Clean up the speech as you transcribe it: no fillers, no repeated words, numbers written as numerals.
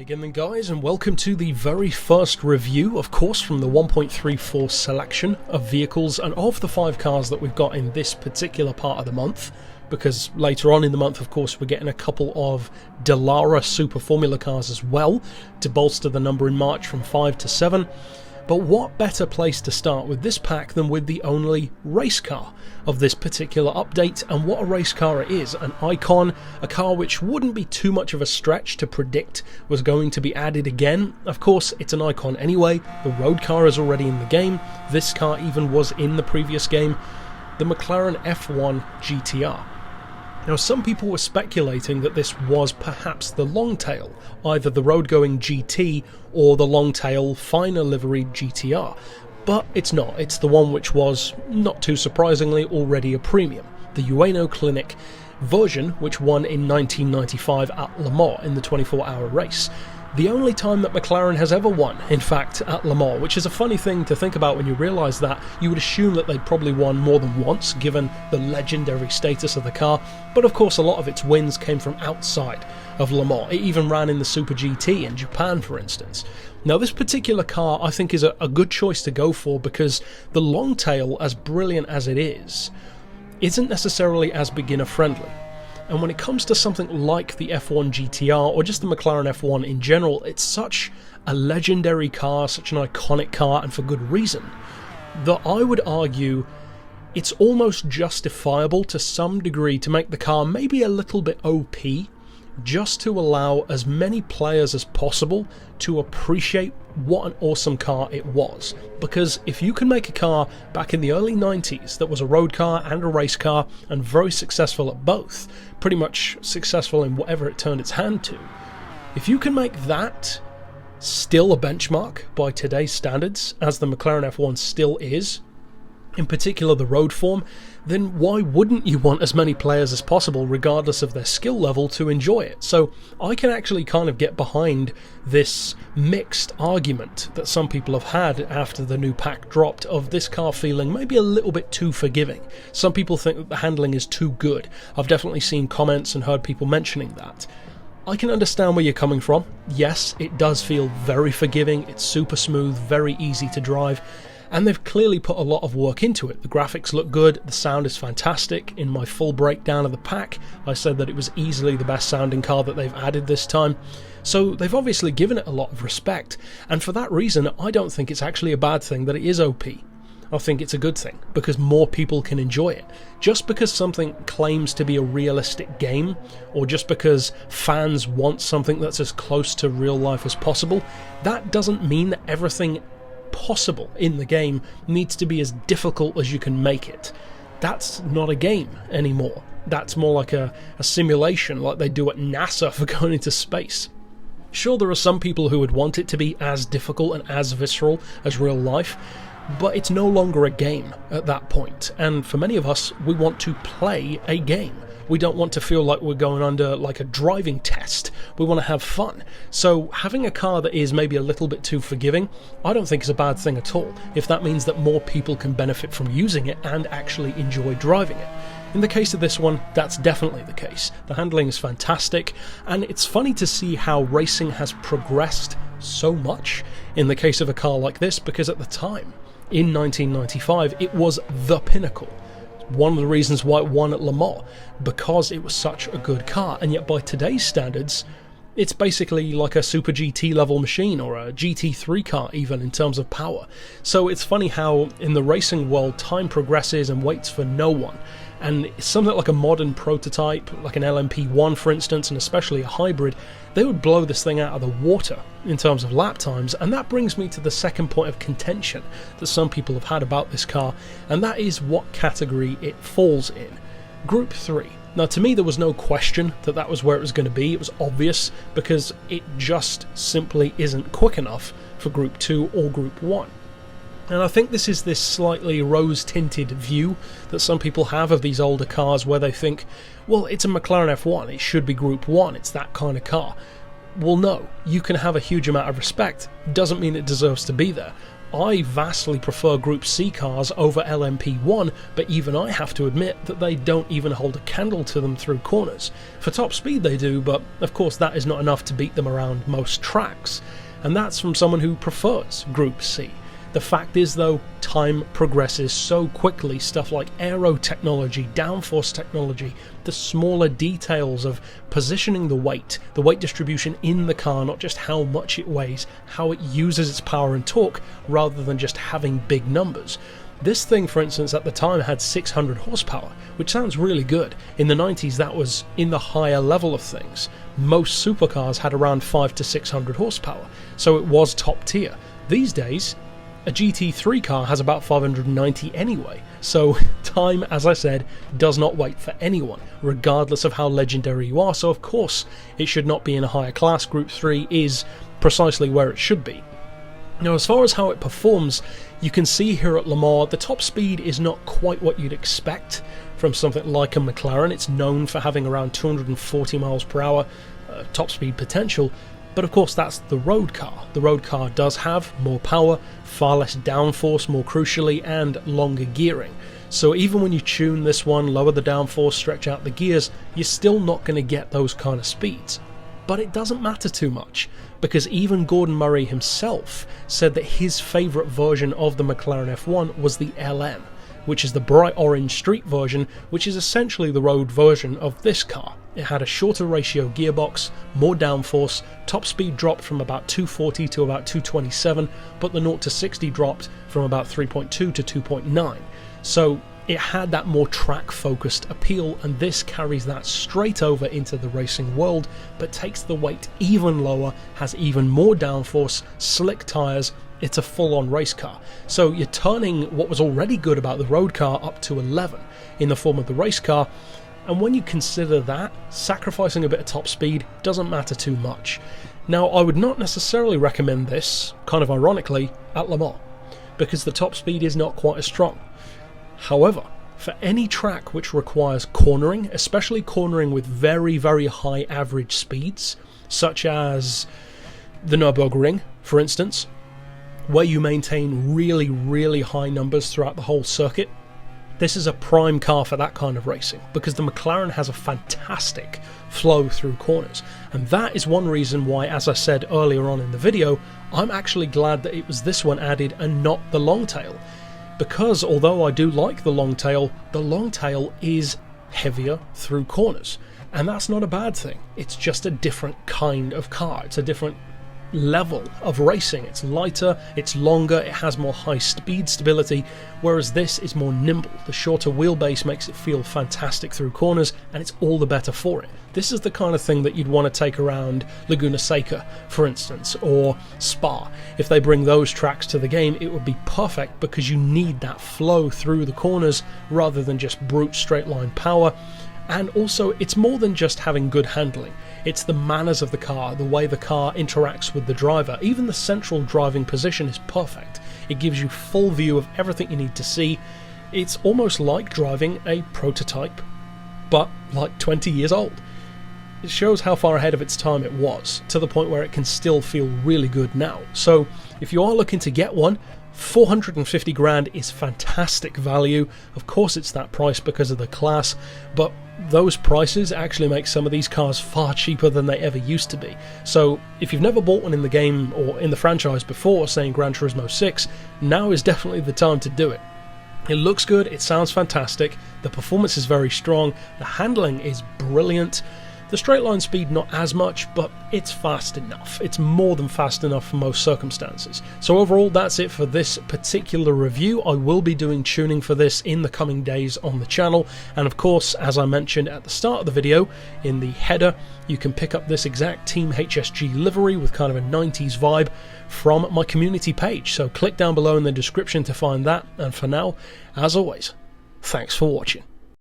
again then guys, and welcome to the very first review, of course, from the 1.34 selection of vehicles and of the 5 cars that we've got in this particular part of the month, because later on in the month, of course, we're getting a couple of Dallara Super Formula cars as well to bolster the number in March from 5 to 7. But what better place to start with this pack than with the only race car of this particular update, and what a race car it is. An icon, a car which wouldn't be too much of a stretch to predict was going to be added again. Of course, it's an icon anyway. The road car is already in the game. This car even was in the previous game. The McLaren F1 GTR. Now, some people were speculating that this was perhaps the long-tail, either the road-going GT or the long-tail finer livery GTR, but it's not. It's the one which was, not too surprisingly, already a premium, the Ueno Clinic version, which won in 1995 at Le Mans in the 24-hour race. The only time that McLaren has ever won, in fact, at Le Mans, which is a funny thing to think about when you realise that. You would assume that they'd probably won more than once, given the legendary status of the car, but of course a lot of its wins came from outside of Le Mans. It even ran in the Super GT in Japan, for instance. Now, this particular car I think is a good choice to go for, because the long-tail, as brilliant as it is, isn't necessarily as beginner-friendly. And when it comes to something like the F1 GTR, or just the McLaren F1 in general, it's such a legendary car, such an iconic car, and for good reason, that I would argue it's almost justifiable to some degree to make the car maybe a little bit OP, just to allow as many players as possible to appreciate what an awesome car it was. Because if you can make a car back in the early 90s that was a road car and a race car, and very successful at both, pretty much successful in whatever it turned its hand to, if you can make that still a benchmark by today's standards, as the McLaren F1 still is, in particular the road form, then why wouldn't you want as many players as possible, regardless of their skill level, to enjoy it? So I can actually kind of get behind this mixed argument that some people have had after the new pack dropped, of this car feeling maybe a little bit too forgiving. Some people think that the handling is too good. I've definitely seen comments and heard people mentioning that. I can understand where you're coming from. Yes, it does feel very forgiving, it's super smooth, very easy to drive, and they've clearly put a lot of work into it. The graphics look good, the sound is fantastic. In my full breakdown of the pack, I said that it was easily the best sounding car that they've added this time. So they've obviously given it a lot of respect, and for that reason I don't think it's actually a bad thing that it is OP. I think it's a good thing, because more people can enjoy it. Just because something claims to be a realistic game, or just because fans want something that's as close to real life as possible, that doesn't mean that everything possible in the game needs to be as difficult as you can make it. That's not a game anymore. That's more like a simulation, like they do at NASA for going into space. Sure, there are some people who would want it to be as difficult and as visceral as real life, but it's no longer a game at that point. And for many of us, we want to play a game. We don't want to feel like we're going under like a driving test. We want to have fun. So having a car that is maybe a little bit too forgiving, I don't think is a bad thing at all, if that means that more people can benefit from using it and actually enjoy driving it. In the case of this one, that's definitely the case. The handling is fantastic, and it's funny to see how racing has progressed so much in the case of a car like this, because at the time, in 1995, it was the pinnacle. One of the reasons why it won at Le Mans, because it was such a good car, and yet by today's standards, it's basically like a Super GT level machine, or a GT3 car even, in terms of power. So it's funny how in the racing world time progresses and waits for no one, and something like a modern prototype, like an LMP1 for instance, and especially a hybrid, they would blow this thing out of the water in terms of lap times. And that brings me to the second point of contention that some people have had about this car, and that is what category it falls in. Group 3. Now, to me, there was no question that that was where it was going to be. It was obvious, because it just simply isn't quick enough for Group 2 or Group 1. And I think this is this slightly rose-tinted view that some people have of these older cars, where they think, well, it's a McLaren F1, it should be Group 1, it's that kind of car. Well, no, you can have a huge amount of respect. Doesn't mean it deserves to be there. I vastly prefer Group C cars over LMP1, but even I have to admit that they don't even hold a candle to them through corners. For top speed they do, but of course that is not enough to beat them around most tracks. And that's from someone who prefers Group C. The fact is though, time progresses so quickly, stuff like aero technology, downforce technology, the smaller details of positioning the weight distribution in the car, not just how much it weighs, how it uses its power and torque, rather than just having big numbers. This thing, for instance, at the time had 600 horsepower, which sounds really good. In the 90s that was in the higher level of things. Most supercars had around 500 to 600 horsepower, so it was top tier. These days, a GT3 car has about 590 anyway, so time, as I said, does not wait for anyone, regardless of how legendary you are, so of course it should not be in a higher class. Group 3 is precisely where it should be. Now, as far as how it performs, you can see here at Le Mans, the top speed is not quite what you'd expect from something like a McLaren. It's known for having around 240 miles per hour top speed potential, but of course that's the road car. The road car does have more power, far less downforce more crucially, and longer gearing. So even when you tune this one, lower the downforce, stretch out the gears, you're still not going to get those kind of speeds. But it doesn't matter too much, because even Gordon Murray himself said that his favourite version of the McLaren F1 was the LM, which is the bright orange street version, which is essentially the road version of this car. It had a shorter ratio gearbox, more downforce, top speed dropped from about 240 to about 227, but the 0 to 60 dropped from about 3.2 to 2.9. So it had that more track-focused appeal, and this carries that straight over into the racing world, but takes the weight even lower, has even more downforce, slick tyres. It's a full-on race car. So you're turning what was already good about the road car up to 11 in the form of the race car, and when you consider that, sacrificing a bit of top speed doesn't matter too much. Now, I would not necessarily recommend this, kind of ironically, at Le Mans, because the top speed is not quite as strong. However, for any track which requires cornering, especially cornering with very, very high average speeds, such as the Nürburgring, for instance, where you maintain really, really high numbers throughout the whole circuit, this is a prime car for that kind of racing, because the McLaren has a fantastic flow through corners. And that is one reason why, as I said earlier on in the video, I'm actually glad that it was this one added and not the Longtail. Because although I do like the Longtail is heavier through corners. And that's not a bad thing. It's just a different kind of car. It's a different level of racing. It's lighter, it's longer, it has more high speed stability, whereas this is more nimble. The shorter wheelbase makes it feel fantastic through corners, and it's all the better for it. This is the kind of thing that you'd want to take around Laguna Seca, for instance, or Spa. If they bring those tracks to the game, it would be perfect, because you need that flow through the corners rather than just brute straight line power. And also, it's more than just having good handling. It's the manners of the car, the way the car interacts with the driver. Even the central driving position is perfect. It gives you full view of everything you need to see. It's almost like driving a prototype, but like 20 years old. It shows how far ahead of its time it was, to the point where it can still feel really good now. So if you are looking to get one, 450 grand is fantastic value. Of course it's that price because of the class, but those prices actually make some of these cars far cheaper than they ever used to be. So if you've never bought one in the game or in the franchise before, say in Gran Turismo 6, now is definitely the time to do it. It looks good, it sounds fantastic, the performance is very strong, the handling is brilliant. The straight line speed not as much, but it's fast enough. It's more than fast enough for most circumstances. So overall, that's it for this particular review. I will be doing tuning for this in the coming days on the channel, and of course, as I mentioned at the start of the video, in the header you can pick up this exact Team HSG livery with kind of a 90s vibe from my community page. So click down below in the description to find that, and for now, as always, thanks for watching.